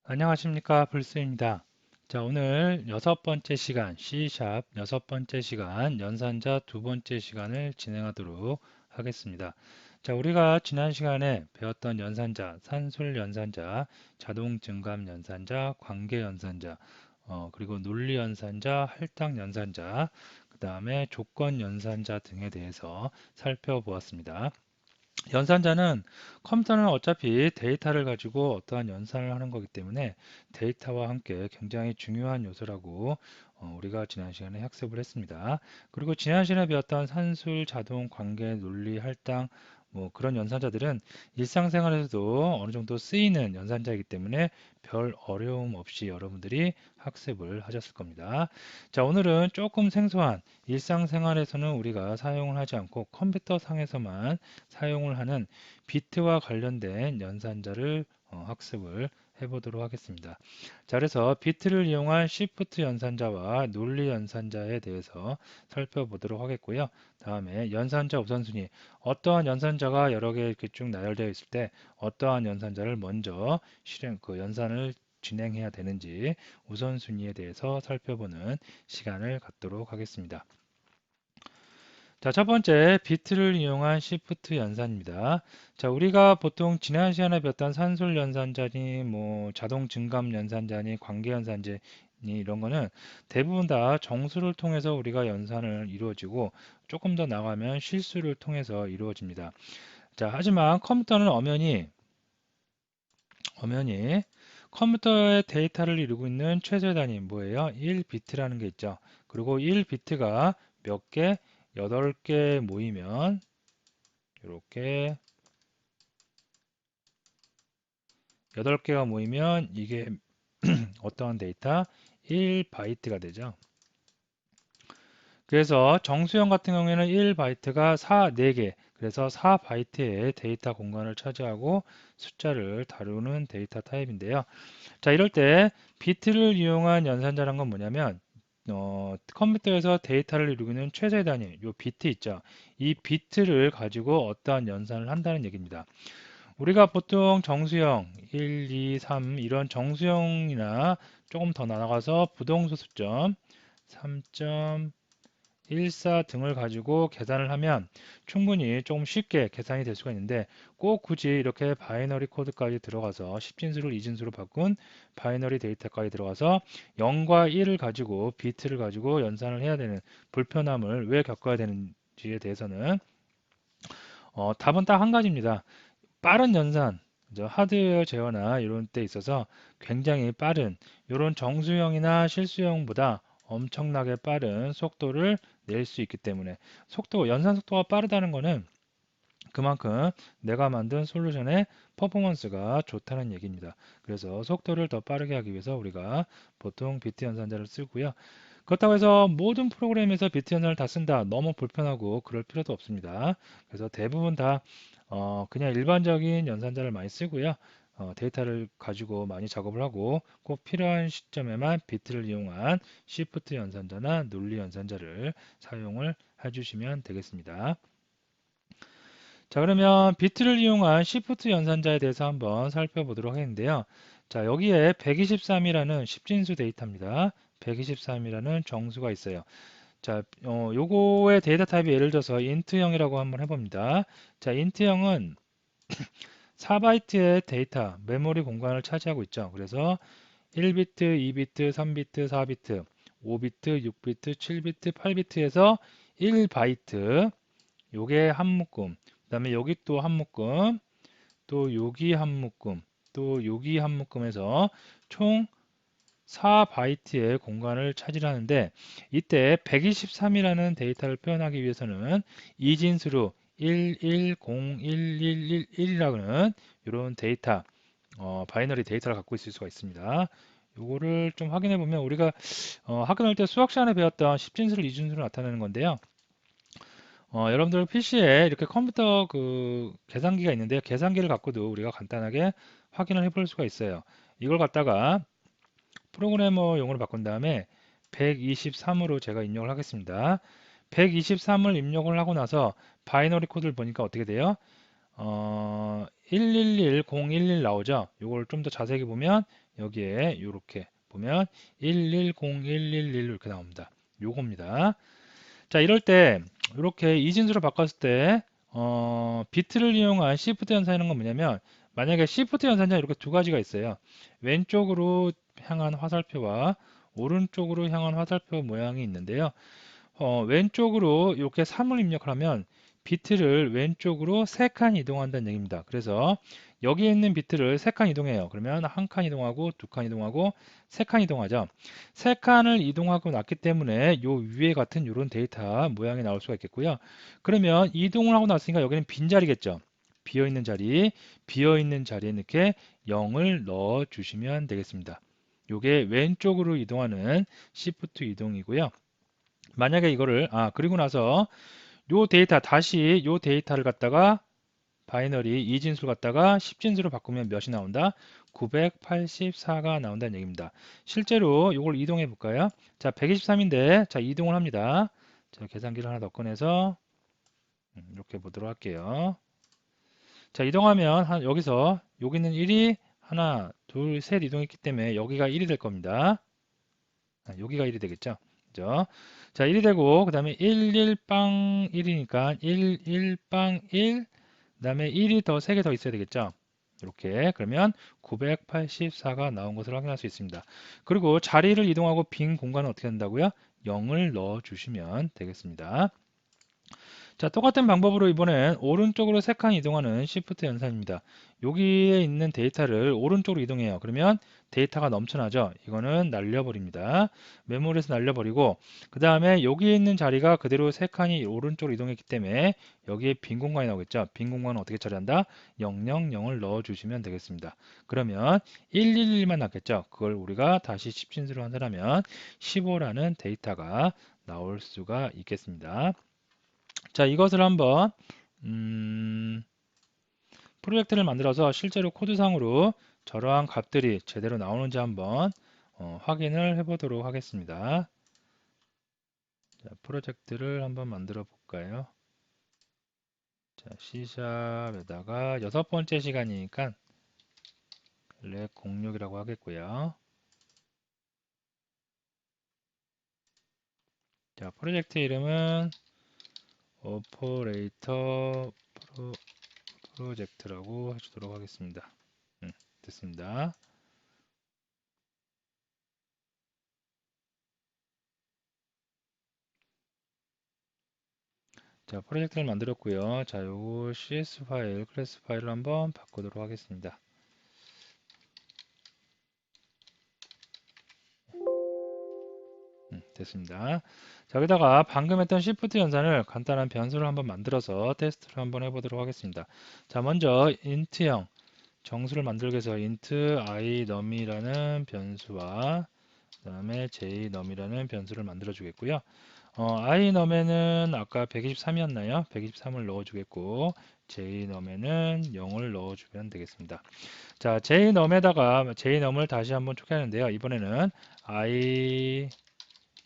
안녕하십니까, 불스입니다. 자, 오늘 여섯 번째 시간, C# 여섯 번째 시간, 연산자 두 번째 시간을 진행하도록 하겠습니다. 자, 우리가 지난 시간에 배웠던 연산자, 산술 연산자, 자동 증감 연산자, 관계 연산자, 그리고 논리 연산자, 할당 연산자, 그 다음에 조건 연산자 등에 대해서 살펴보았습니다. 연산자는 컴퓨터는 어차피 데이터를 가지고 어떠한 연산을 하는 거기 때문에 데이터와 함께 굉장히 중요한 요소라고 우리가 지난 시간에 학습을 했습니다. 그리고 지난 시간에 배웠던 산술, 자동, 관계, 논리, 할당 뭐 그런 연산자들은 일상생활에서도 어느 정도 쓰이는 연산자이기 때문에 별 어려움 없이 여러분들이 학습을 하셨을 겁니다. 자, 오늘은 조금 생소한 일상생활에서는 우리가 사용을 하지 않고 컴퓨터 상에서만 사용을 하는 비트와 관련된 연산자를 학습을 해보도록 하겠습니다. 자, 그래서 비트를 이용한 시프트 연산자와 논리 연산자에 대해서 살펴보도록 하겠고요. 다음에 연산자 우선순위, 어떠한 연산자가 여러 개 이렇게 쭉 나열되어 있을 때 어떠한 연산자를 먼저 연산을 진행해야 되는지 우선순위에 대해서 살펴보는 시간을 갖도록 하겠습니다. 자, 첫 번째 비트를 이용한 시프트 연산입니다. 자, 우리가 보통 지난 시간에 배웠던 산술 연산자니 뭐 자동 증감 연산자니 관계 연산자니 이런 거는 대부분 다 정수를 통해서 우리가 연산을 이루어지고 조금 더 나가면 실수를 통해서 이루어집니다. 자, 하지만 컴퓨터는 엄연히 컴퓨터의 데이터를 이루고 있는 최소의 단위 뭐예요? 1비트라는 게 있죠. 그리고 1비트가 몇 개? 8개 모이면 이렇게 8개가 모이면 이게 어떠한 데이터? 1바이트가 되죠. 그래서 정수형 같은 경우에는 1바이트가 4개, 그래서 4바이트의 데이터 공간을 차지하고 숫자를 다루는 데이터 타입인데요. 자, 이럴 때 비트를 이용한 연산자란 건 뭐냐면 컴퓨터에서 데이터를 이루고 있는 최대 단위, 요 비트 있죠. 이 비트를 가지고 어떠한 연산을 한다는 얘기입니다. 우리가 보통 정수형 1, 2, 3 이런 정수형이나 조금 더 나아가서 부동수 수점 3.14 등을 가지고 계산을 하면 충분히 조금 쉽게 계산이 될 수가 있는데 꼭 굳이 이렇게 바이너리 코드까지 들어가서 10진수를 2진수로 바꾼 바이너리 데이터까지 들어가서 0과 1을 가지고 비트를 가지고 연산을 해야 되는 불편함을 왜 겪어야 되는지에 대해서는 답은 딱 한 가지입니다. 빠른 연산, 하드웨어 제어나 이런 때 있어서 굉장히 빠른 이런 정수형이나 실수형보다 엄청나게 빠른 속도를 낼 수 있기 때문에 연산 속도가 빠르다는 것은 그만큼 내가 만든 솔루션의 퍼포먼스가 좋다는 얘기입니다. 그래서 속도를 더 빠르게 하기 위해서 우리가 보통 비트 연산자를 쓰고요. 그렇다고 해서 모든 프로그램에서 비트 연산을 다 쓴다. 너무 불편하고 그럴 필요도 없습니다. 그래서 대부분 다 그냥 일반적인 연산자를 많이 쓰고요. 데이터를 가지고 많이 작업을 하고 꼭 필요한 시점에만 비트를 이용한 시프트 연산자나 논리 연산자를 사용을 해주시면 되겠습니다. 자, 그러면 비트를 이용한 시프트 연산자에 대해서 한번 살펴보도록 하겠는데요. 자, 여기에 123이라는 10진수 데이터입니다. 123이라는 정수가 있어요. 자, 요거의 데이터 타입이 예를 들어서 int형이라고 한번 해봅니다. 자, int형은 4바이트의 데이터, 메모리 공간을 차지하고 있죠. 그래서 1비트, 2비트, 3비트, 4비트, 5비트, 6비트, 7비트, 8비트에서 1바이트, 요게 한 묶음, 그 다음에 여기 또 한 묶음, 또 여기 한 묶음, 또 여기 한 묶음에서 총 4바이트의 공간을 차지하는데 이때 123이라는 데이터를 표현하기 위해서는 이진수로 1101111이라는 이런 데이터 바이너리 데이터를 갖고 있을 수가 있습니다. 요거를 좀 확인해 보면 우리가 학교 다닐 때 수학 시간에 배웠던 10진수를 이진수로 나타내는 건데요. 여러분들 PC에 이렇게 컴퓨터 그 계산기가 있는데요. 계산기를 갖고도 우리가 간단하게 확인을 해볼 수가 있어요. 이걸 갖다가 프로그래머 용어로 바꾼 다음에 123으로 제가 입력을 하겠습니다. 123을 입력을 하고 나서 바이너리 코드를 보니까 어떻게 돼요? 111, 011 나오죠? 요걸 좀 더 자세히 보면 여기에 이렇게 보면 110111 이렇게 나옵니다. 요겁니다. 자, 이럴 때 이렇게 이진수로 바꿨을 때 비트를 이용한 시프트 연산이라는 건 뭐냐면 만약에 시프트 연산자 이렇게 두 가지가 있어요. 왼쪽으로 향한 화살표와 오른쪽으로 향한 화살표 모양이 있는데요. 왼쪽으로 이렇게 3을 입력하면 비트를 왼쪽으로 3칸 이동한다는 얘기입니다. 그래서 여기 있는 비트를 3칸 이동해요. 그러면 한 칸 이동하고 두 칸 이동하고 3칸 이동하죠. 3칸을 이동하고 났기 때문에 요 위에 같은 이런 데이터 모양이 나올 수가 있겠고요. 그러면 이동을 하고 났으니까 여기는 빈자리겠죠. 비어있는 자리에 이렇게 0을 넣어 주시면 되겠습니다. 요게 왼쪽으로 이동하는 시프트 이동이고요. 만약에 이거를 그리고 나서 요 데이터 다시 요 데이터를 갖다가 바이너리 이진수를 갖다가 10진수로 바꾸면 몇이 나온다? 984가 나온다는 얘기입니다. 실제로 이걸 이동해 볼까요? 자, 123인데 자, 이동을 합니다. 자, 계산기를 하나 더 꺼내서 이렇게 보도록 할게요. 자, 이동하면 여기서 여기는 1이 하나, 둘, 셋 이동했기 때문에 여기가 1이 될 겁니다. 여기가 1이 되겠죠. 그죠? 자, 1이 되고, 그 다음에 11빵 1이니까 11빵 1, 그 다음에 1이 더 3개 더 있어야 되겠죠. 이렇게. 그러면 984가 나온 것을 확인할 수 있습니다. 그리고 자리를 이동하고 빈 공간은 어떻게 한다고요? 0을 넣어 주시면 되겠습니다. 자, 똑같은 방법으로 이번엔 오른쪽으로 3칸 이동하는 시프트 연산입니다. 여기에 있는 데이터를 오른쪽으로 이동해요. 그러면 데이터가 넘쳐나죠? 이거는 날려버립니다. 메모리에서 날려버리고 그 다음에 여기에 있는 자리가 그대로 3칸이 오른쪽으로 이동했기 때문에 여기에 빈 공간이 나오겠죠? 빈 공간은 어떻게 처리한다? 000을 넣어주시면 되겠습니다. 그러면 111만 남겠죠? 그걸 우리가 다시 10진수로 환산하면 15라는 데이터가 나올 수가 있겠습니다. 자, 이것을 한번 프로젝트를 만들어서 실제로 코드상으로 저러한 값들이 제대로 나오는지 한번 확인을 해보도록 하겠습니다. 자, 프로젝트를 한번 만들어 볼까요? 자, C샵에다가 6번째 시간이니까 렉 06이라고 하겠고요. 자, 프로젝트 이름은 오퍼레이터 프로젝트라고 해주도록 하겠습니다. 됐습니다. 자, 프로젝트를 만들었고요. 자, 요거 CS 파일, 클래스 파일로 한번 바꾸도록 하겠습니다. 됐습니다. 자, 여기다가 방금 했던 shift 연산을 간단한 변수를 한번 만들어서 테스트를 한번 해보도록 하겠습니다. 자, 먼저 int형 정수를 만들기 위해서 int iNum이라는 변수와 그 다음에 jNum이라는 변수를 만들어 주겠고요. iNum에는 아까 123이었나요? 123을 넣어 주겠고 jNum에는 0을 넣어 주면 되겠습니다. 자, jNum을 다시 한번 초기화하는데요. 이번에는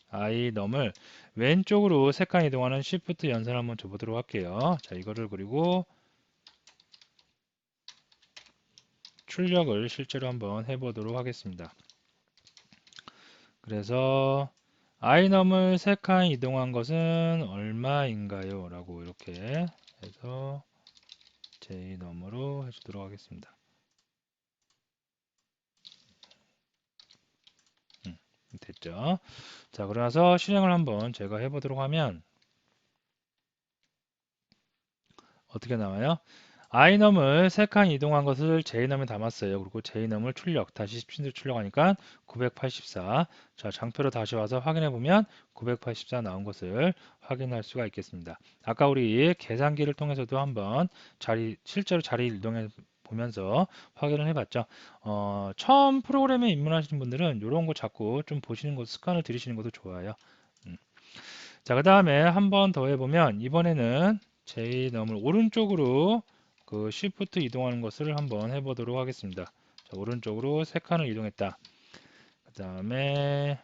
iNum을 왼쪽으로 3칸 이동하는 Shift 연산을 한번 줘보도록 할게요. 자, 이거를 그리고 출력을 실제로 한번 해보도록 하겠습니다. 그래서 iNum을 3칸 이동한 것은 얼마인가요? 라고 이렇게 해서 jNum으로 해주도록 하겠습니다. 됐죠? 자, 그러나서 실행을 한번 제가 해보도록 하면 어떻게 나와요? iNum을 3칸 이동한 것을 jNum에 담았어요. 그리고 jNum을 다시 10진수 출력하니까 984. 자, 장표로 다시 와서 확인해 보면 984 나온 것을 확인할 수가 있겠습니다. 아까 우리 계산기를 통해서도 한번 실제로 자리 이동해 보면서 확인을 해봤죠. 처음 프로그램에 입문하시는 분들은 이런 거 자꾸 좀 보시는 것, 습관을 들이시는 것도 좋아요. 자, 그 다음에 한 번 더 해보면 이번에는 jNum을 오른쪽으로 그 Shift 이동하는 것을 한번 해보도록 하겠습니다. 자, 오른쪽으로 3칸을 이동했다. 그 다음에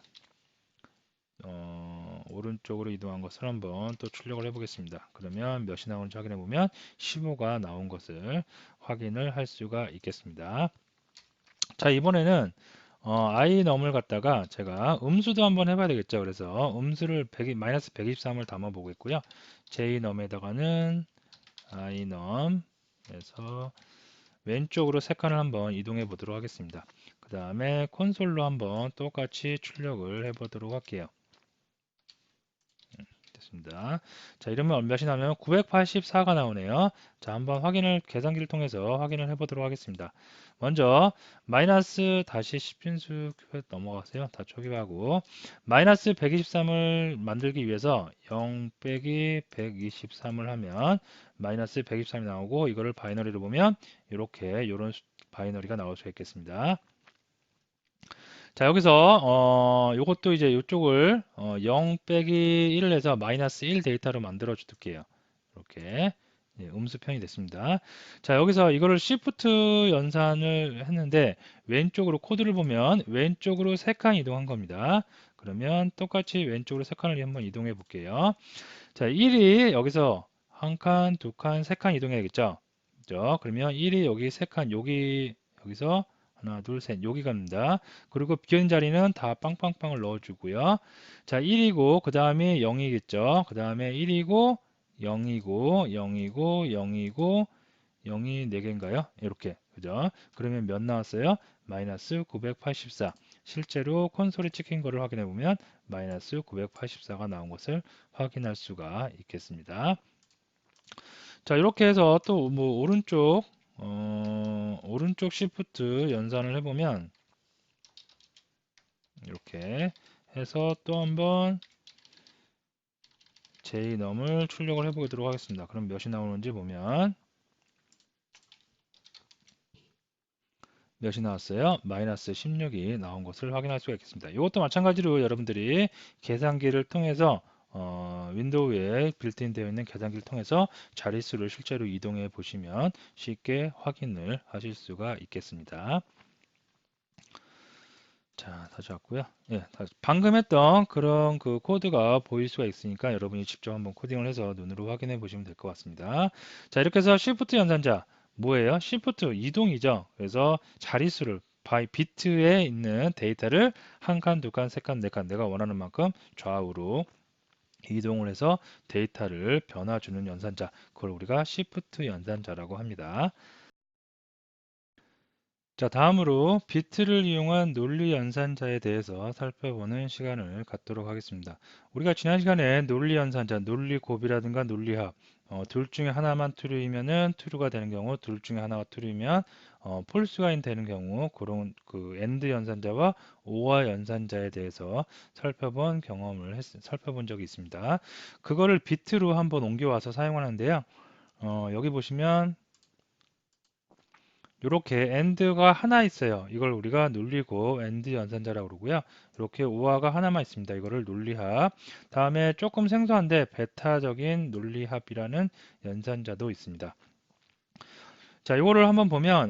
오른쪽으로 이동한 것을 한번 또 출력을 해보겠습니다. 그러면 몇이 나오는지 확인해 보면 15가 나온 것을 확인을 할 수가 있겠습니다. 자, 이번에는 iNum을 갖다가 제가 음수도 한번 해봐야 되겠죠. 그래서 음수를 마이너스 123을 담아 보겠고요. jnum에다가는 iNum에서 왼쪽으로 세 칸을 한번 이동해 보도록 하겠습니다. 그 다음에 콘솔로 한번 똑같이 출력을 해 보도록 할게요. 됐습니다. 자, 이러면 몇이 나오면 984가 나오네요. 자, 한번 계산기를 통해서 확인을 해 보도록 하겠습니다. 먼저 마이너스 다시 10진수 넘어가세요. 다 초기화하고 마이너스 123을 만들기 위해서 0 빼기 123을 하면 마이너스 123이 나오고, 이거를 바이너리로 보면 이렇게 이런 바이너리가 나올 수 있겠습니다. 자, 여기서 요것도 이제 이쪽을 0 빼기 1을 해서 마이너스 1 데이터로 만들어 줄게요. 이렇게 음수편이 됐습니다. 자, 여기서 이거를 Shift 연산을 했는데 왼쪽으로 코드를 보면 왼쪽으로 3칸 이동한 겁니다. 그러면 똑같이 왼쪽으로 3칸을 한번 이동해 볼게요. 자, 1이 여기서 1칸, 2칸, 3칸 이동해야겠죠? 그죠? 그러면 1이 여기 3칸, 여기서 하나, 둘, 셋, 여기 갑니다. 그리고 비어있는 자리는 다 빵빵빵을 넣어주고요. 자, 1이고, 그 다음에 0이겠죠? 그 다음에 1이고, 0이고, 0이고, 0이고, 0이 4개인가요? 이렇게. 그죠? 그러면 몇 나왔어요? 마이너스 984. 실제로 콘솔에 찍힌 거를 확인해 보면 마이너스 984가 나온 것을 확인할 수가 있겠습니다. 자, 이렇게 해서 또 뭐 오른쪽 시프트 연산을 해보면 이렇게 해서 또 한번 jnum을 출력을 해보도록 하겠습니다. 그럼 몇이 나오는지 보면 몇이 나왔어요? 마이너스 16이 나온 것을 확인할 수가 있겠습니다. 이것도 마찬가지로 여러분들이 계산기를 통해서 윈도우에 빌트인 되어 있는 계산기를 통해서 자릿수를 실제로 이동해 보시면 쉽게 확인을 하실 수가 있겠습니다. 자, 다시 왔고요. 예, 방금 했던 그런 그 코드가 보일 수가 있으니까 여러분이 직접 한번 코딩을 해서 눈으로 확인해 보시면 될 것 같습니다. 자, 이렇게 해서 Shift 연산자 뭐예요? Shift 이동이죠. 그래서 자릿수를 비트에 있는 데이터를 한 칸, 두 칸, 세 칸, 네 칸 내가 원하는 만큼 좌우로 이동을 해서 데이터를 변화 주는 연산자, 그걸 우리가 Shift 연산자라고 합니다. 자, 다음으로 비트를 이용한 논리 연산자에 대해서 살펴보는 시간을 갖도록 하겠습니다. 우리가 지난 시간에 논리 연산자, 논리 곱이라든가 논리합, 둘 중에 하나만 true이면은 true가 되는 경우, 둘 중에 하나가 true이면 false가 되는 경우, 그런 그 AND 연산자와 OR 연산자에 대해서 살펴본 적이 있습니다. 그거를 비트로 한번 옮겨와서 사용하는데요. 여기 보시면 이렇게 AND가 하나 있어요. 이걸 우리가 논리고 AND 연산자라고 그러고요. 이렇게 OR가 하나만 있습니다. 이거를 논리합. 다음에 조금 생소한데 베타적인 논리합이라는 연산자도 있습니다. 자, 이거를 한번 보면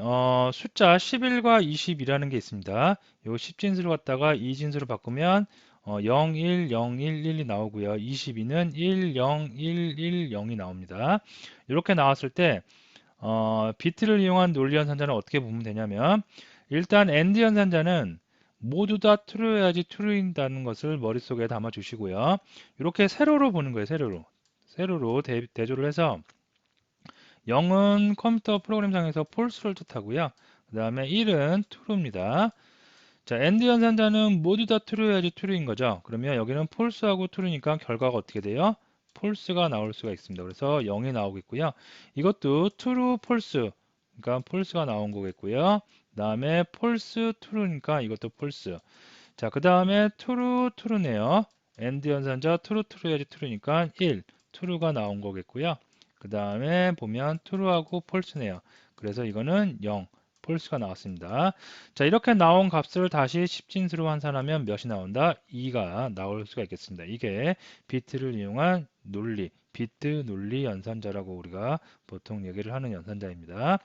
숫자 11과 20이라는 게 있습니다. 요 10진수를 갖다가 2진수로 바꾸면 0, 1, 0, 1, 1이 나오고요. 22는 1, 0, 1, 1, 0이 나옵니다. 이렇게 나왔을 때 비트를 이용한 논리 연산자는 어떻게 보면 되냐면, 일단 AND 연산자는 모두 다 true여야지 true인다는 것을 머릿속에 담아 주시고요. 이렇게 세로로 보는 거예요. 세로로 대조를 해서 0은 컴퓨터 프로그램상에서 false를 뜻하고요. 그 다음에 1은 true입니다. 자, AND 연산자는 모두 다 true여야지 true인 거죠. 그러면 여기는 false하고 true니까 결과가 어떻게 돼요? false가 나올 수가 있습니다. 그래서 0이 나오겠고요. 이것도 true, false, 그러니까 false가 나온 거겠고요. 그 다음에 false, true니까 이것도 false. 자, 그 다음에 true, true네요. AND 연산자 true, true여야지 true니까 1, true가 나온 거겠고요. 그 다음에 보면 true하고 false네요. 그래서 이거는 0, false가 나왔습니다. 자, 이렇게 나온 값을 다시 10진수로 환산하면 몇이 나온다? 2가 나올 수가 있겠습니다. 이게 비트를 이용한 논리, 비트 논리 연산자라고 우리가 보통 얘기를 하는 연산자입니다.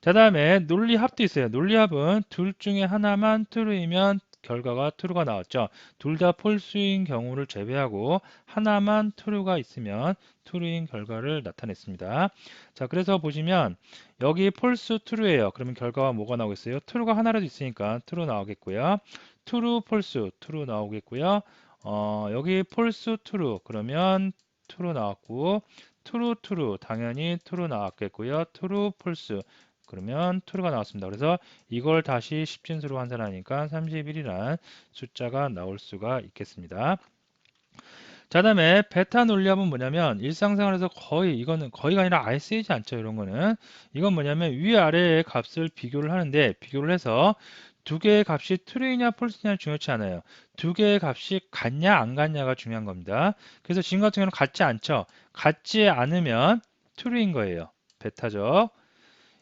자, 다음에 논리합도 있어요. 논리합은 둘 중에 하나만 true이면 결과가 true가 나왔죠. 둘 다 false인 경우를 제외하고 하나만 true가 있으면 true인 결과를 나타냈습니다. 자, 그래서 보시면 여기 false true예요. 그러면 결과가 뭐가 나오겠어요? true가 하나라도 있으니까 true 나오겠고요. true false true 나오겠고요. 여기 false true 그러면 true 나왔고 true true 당연히 true 나왔겠고요. true false 그러면 true가 나왔습니다. 그래서 이걸 다시 10진수로 환산하니까 31이란 숫자가 나올 수가 있겠습니다. 자, 다음에 베타 논리합은 뭐냐면 일상생활에서 이거는 거의가 아니라 아예 쓰이지 않죠. 이런 거는 이건 뭐냐면 위아래의 값을 비교를 하는데 비교를 해서 두 개의 값이 true이냐 false냐 중요치 않아요. 두 개의 값이 같냐 안 같냐가 중요한 겁니다. 그래서 지금 같은 경우는 같지 않죠. 같지 않으면 true인 거예요. 베타죠.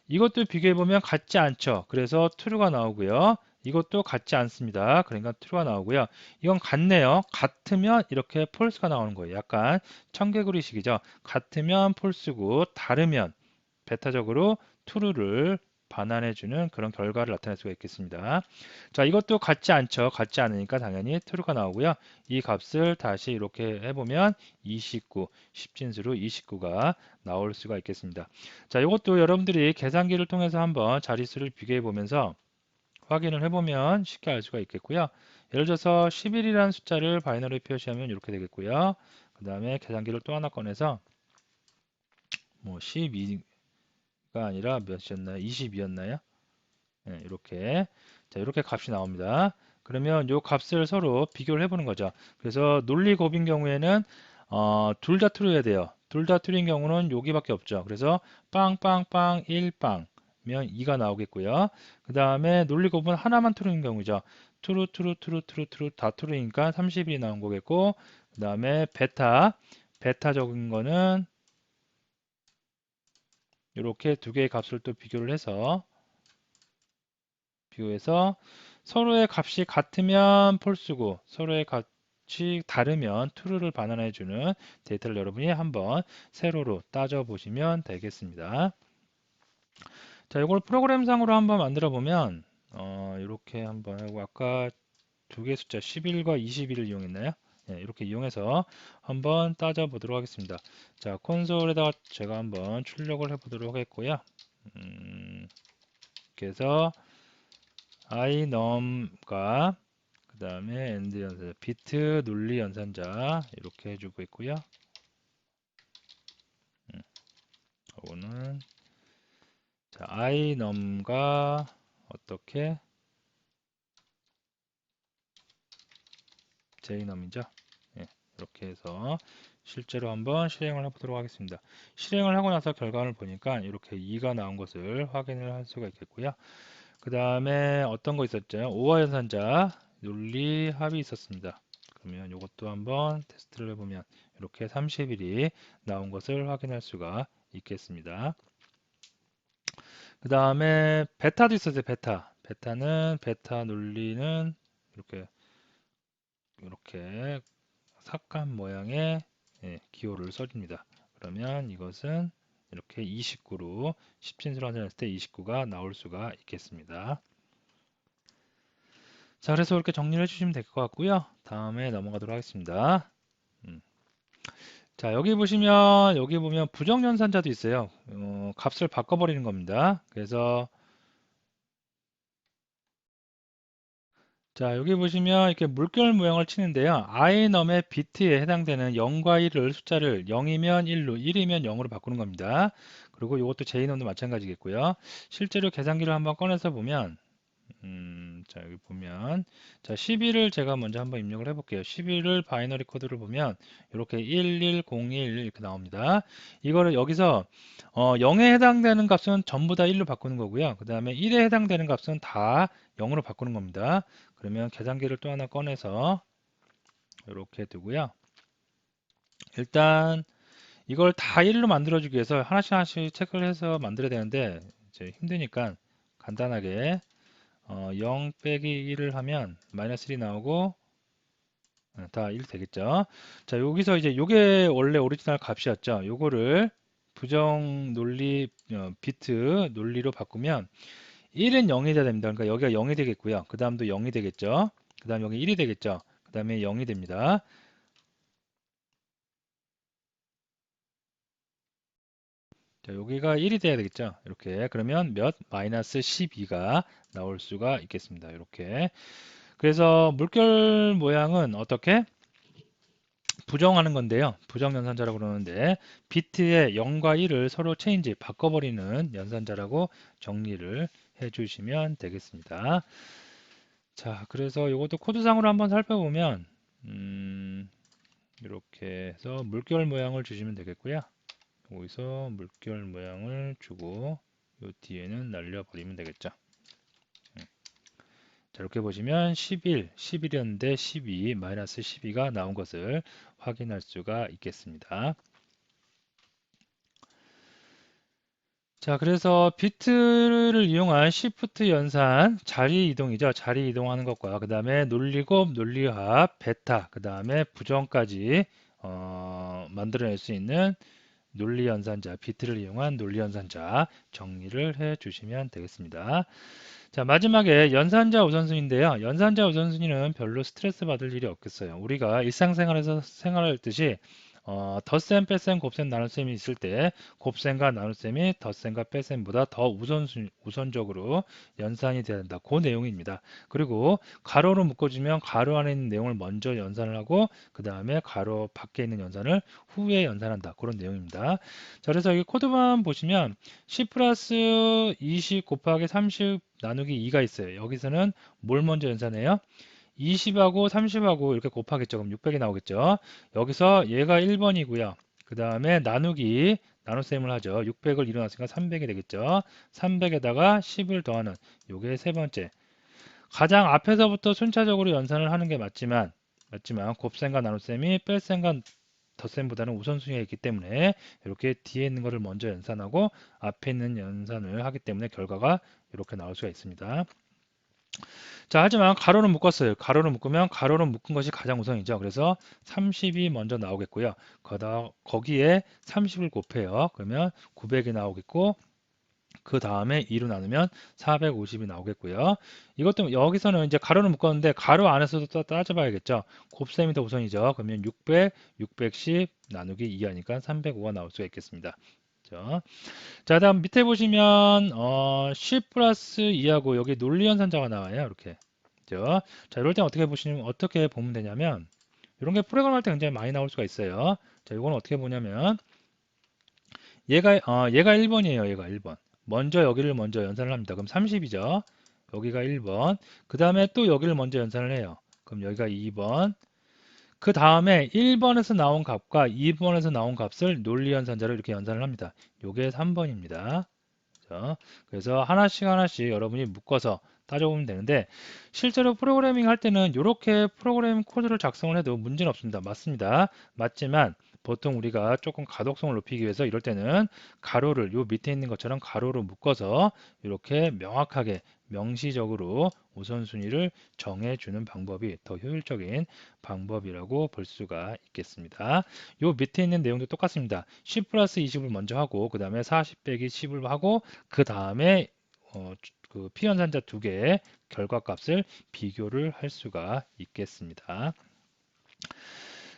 이것도 비교해보면 같지 않죠. 그래서 true가 나오고요. 이것도 같지 않습니다. 그러니까 true가 나오고요. 이건 같네요. 같으면 이렇게 false가 나오는 거예요. 약간 청개구리식이죠. 같으면 false고 다르면 베타적으로 true를 반환해주는 그런 결과를 나타낼 수가 있겠습니다. 자, 이것도 같지 않죠. 같지 않으니까 당연히 true가 나오고요. 이 값을 다시 이렇게 해보면 29, 10진수로 29가 나올 수가 있겠습니다. 자, 이것도 여러분들이 계산기를 통해서 한번 자릿수를 비교해 보면서 확인을 해보면 쉽게 알 수가 있겠고요. 예를 들어서 11이라는 숫자를 바이너리 표시하면 이렇게 되겠고요. 그 다음에 계산기를 또 하나 꺼내서 뭐 12가 아니라 몇이었나요? 22였나요? 네, 이렇게. 자, 이렇게 값이 나옵니다. 그러면 이 값을 서로 비교를 해보는 거죠. 그래서 논리 곱인 경우에는 둘 다 true여야 돼요. 둘 다 true인 경우는 여기밖에 없죠. 그래서 빵빵빵 1빵면 2가 나오겠고요. 그 다음에 논리 곱은 하나만 true인 경우죠. true, true, true, true, true 다 true이니까 30이 나온 거겠고 그 다음에 베타적인 거는 이렇게 두 개의 값을 또 비교해서 서로의 값이 같으면 false고 서로의 값이 다르면 true를 반환해주는 데이터를 여러분이 한번 세로로 따져보시면 되겠습니다. 자, 이걸 프로그램상으로 한번 만들어 보면 이렇게 한번 하고 아까 두 개 숫자 11과 21을 이용했나요? 네, 이렇게 이용해서 한번 따져보도록 하겠습니다. 자, 콘솔에다가 제가 한번 출력을 해보도록 하겠고요. 이렇게 해서 iNum과 그 다음에 end 연산자, 비트 논리 연산자 이렇게 해주고 있고요. 이거는 자, iNum과 어떻게 jnum이죠. 예, 이렇게 해서 실제로 한번 실행을 해보도록 하겠습니다. 실행을 하고 나서 결과를 보니까 이렇게 2가 나온 것을 확인을 할 수가 있겠고요. 그 다음에 어떤 거 있었죠? 오화 연산자 논리 합이 있었습니다. 그러면 이것도 한번 테스트를 해보면 이렇게 30일이 나온 것을 확인할 수가 있겠습니다. 그 다음에 베타도 있었어요. 베타는 베타 논리는 이렇게 삭감 모양의 기호를 써줍니다. 그러면 이것은 이렇게 29로 10진수로 환산했을 때 29가 나올 수가 있겠습니다. 자, 그래서 이렇게 정리를 해주시면 될 것 같고요. 다음에 넘어가도록 하겠습니다. 자, 여기 보면 부정연산자도 있어요. 값을 바꿔버리는 겁니다. 그래서 자, 여기 보시면 이렇게 물결 모양을 치는데요. iNum의 비트에 해당되는 0과 1을 숫자를 0이면 1로, 1이면 0으로 바꾸는 겁니다. 그리고 이것도 jnum도 마찬가지겠고요. 실제로 계산기를 한번 꺼내서 보면 자, 여기 보면 자, 11을 제가 먼저 한번 입력을 해볼게요. 11을 바이너리 코드를 보면 이렇게 11011 이렇게 나옵니다. 이거를 여기서 0에 해당되는 값은 전부 다 1로 바꾸는 거고요. 그 다음에 1에 해당되는 값은 다 0으로 바꾸는 겁니다. 그러면 계산기를 또 하나 꺼내서 이렇게 두고요. 일단 이걸 다 1로 만들어주기 위해서 하나씩 체크를 해서 만들어야 되는데 이제 힘드니까 간단하게 0 빼기 1을 하면 마이너스 1이 나오고 다 1 되겠죠. 자, 여기서 이제 요게 원래 오리지널 값이었죠. 요거를 부정 논리 비트 논리로 바꾸면 1은 0이 돼야 됩니다. 그러니까 여기가 0이 되겠고요. 그 다음도 0이 되겠죠. 그 다음에 여기 1이 되겠죠. 그 다음에 0이 됩니다. 자, 여기가 1이 돼야 되겠죠. 이렇게. 그러면 몇? 마이너스 12가 나올 수가 있겠습니다. 이렇게. 그래서 물결 모양은 어떻게? 부정하는 건데요. 부정연산자라고 그러는데 비트의 0과 1을 서로 체인지 바꿔버리는 연산자라고 정리를 해주시면 되겠습니다. 자, 그래서 이것도 코드상으로 한번 살펴보면 이렇게 해서 물결 모양을 주시면 되겠고요. 여기서 물결 모양을 주고 요 뒤에는 날려버리면 되겠죠. 자, 이렇게 보시면 11, 11이었는데 12, 마이너스 12가 나온 것을 확인할 수가 있겠습니다. 자, 그래서 비트를 이용한 시프트 연산, 자리 이동이죠. 자리 이동하는 것과 그 다음에 논리곱, 논리합, 베타, 그 다음에 부정까지 만들어낼 수 있는 논리 연산자, 비트를 이용한 논리 연산자 정리를 해 주시면 되겠습니다. 자, 마지막에 연산자 우선순위인데요. 연산자 우선순위는 별로 스트레스 받을 일이 없겠어요. 우리가 일상생활에서 생활할 듯이 덧셈, 뺄셈, 곱셈, 나눗셈이 있을 때 곱셈과 나눗셈이 덧셈과 뺄셈보다 더 우선적으로 연산이 돼야 된다. 그 내용입니다. 그리고 가로로 묶어주면 가로 안에 있는 내용을 먼저 연산을 하고 그 다음에 가로 밖에 있는 연산을 후에 연산한다. 그런 내용입니다. 자, 그래서 여기 코드만 보시면 10 플러스 20 곱하기 30 나누기 2가 있어요. 여기서는 뭘 먼저 연산해요? 20하고 30하고 이렇게 곱하겠죠. 그럼 600이 나오겠죠. 여기서 얘가 1번이고요. 그 다음에 나누기, 나눗셈을 하죠. 600을 일어났으니까 300이 되겠죠. 300에다가 10을 더하는 요게 세 번째. 가장 앞에서부터 순차적으로 연산을 하는 게 맞지만 곱셈과 나눗셈이 뺄셈과 덧셈보다는 우선순위가 있기 때문에 이렇게 뒤에 있는 것을 먼저 연산하고 앞에 있는 연산을 하기 때문에 결과가 이렇게 나올 수가 있습니다. 자, 하지만 가로는 묶었어요. 가로를 묶으면 가로를 묶은 것이 가장 우선이죠. 그래서 30이 먼저 나오겠고요. 거기에 30을 곱해요. 그러면 900이 나오겠고 그 다음에 2로 나누면 450이 나오겠고요. 이것도 여기서는 이제 가로를 묶었는데 가로 안에서도 또 따져봐야겠죠. 곱셈이 더 우선이죠. 그러면 600, 610 나누기 2 하니까 305가 나올 수가 있겠습니다. 그렇죠? 자, 다음 밑에 보시면 10 플러스 2하고 여기 논리연산자가 나와요. 이렇게. 그죠? 자, 이럴 때 어떻게 보면 되냐면 이런 게 프로그램 할 때 굉장히 많이 나올 수가 있어요. 자, 이거는 어떻게 보냐면 얘가 1번이에요. 얘가 1번. 먼저 여기를 먼저 연산을 합니다. 그럼 30이죠. 여기가 1번. 그 다음에 또 여기를 먼저 연산을 해요. 그럼 여기가 2번. 그 다음에 1번에서 나온 값과 2번에서 나온 값을 논리연산자로 이렇게 연산을 합니다. 요게 3번입니다. 그래서 하나씩 여러분이 묶어서 따져보면 되는데 실제로 프로그래밍 할 때는 이렇게 프로그래밍 코드를 작성을 해도 문제는 없습니다. 맞습니다. 맞지만 보통 우리가 조금 가독성을 높이기 위해서 이럴 때는 가로를 요 밑에 있는 것처럼 가로로 묶어서 이렇게 명확하게 명시적으로 우선순위를 정해주는 방법이 더 효율적인 방법이라고 볼 수가 있겠습니다. 요 밑에 있는 내용도 똑같습니다. 10 플러스 20을 먼저 하고 그 다음에 40 빼기 10을 하고 그 다음에 그 피연산자 두 개의 결과값을 비교를 할 수가 있겠습니다.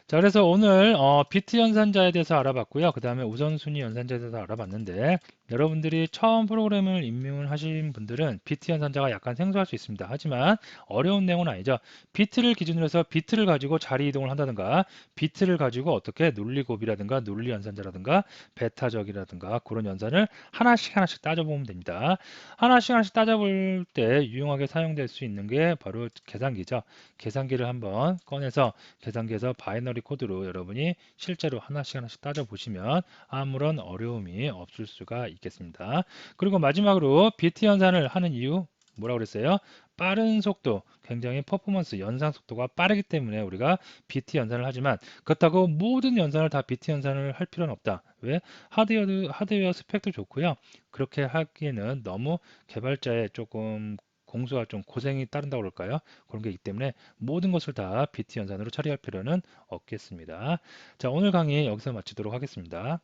자, 그래서 오늘 비트 연산자에 대해서 알아봤고요. 그 다음에 우선순위 연산자에 대해서 알아봤는데 여러분들이 처음 프로그램을 입문하신 분들은 비트 연산자가 약간 생소할 수 있습니다. 하지만 어려운 내용은 아니죠. 비트를 기준으로 해서 비트를 가지고 자리 이동을 한다든가 비트를 가지고 어떻게 논리곱이라든가 논리 연산자라든가 베타적이라든가 그런 연산을 하나씩 따져보면 됩니다. 하나씩 따져볼 때 유용하게 사용될 수 있는 게 바로 계산기죠. 계산기를 한번 꺼내서 계산기에서 바이너리 코드로 여러분이 실제로 하나씩 따져보시면 아무런 어려움이 없을 수가 있겠습니다. 그리고 마지막으로 비트 연산을 하는 이유 뭐라고 그랬어요? 빠른 속도, 굉장히 퍼포먼스, 연산 속도가 빠르기 때문에 우리가 비트 연산을 하지만 그렇다고 모든 연산을 다 비트 연산을 할 필요는 없다. 왜? 하드웨어 스펙도 좋고요. 그렇게 하기에는 너무 개발자의 조금 공수가 좀 고생이 따른다고 그럴까요? 그런 게 있기 때문에 모든 것을 다 비트 연산으로 처리할 필요는 없겠습니다. 자, 오늘 강의 여기서 마치도록 하겠습니다.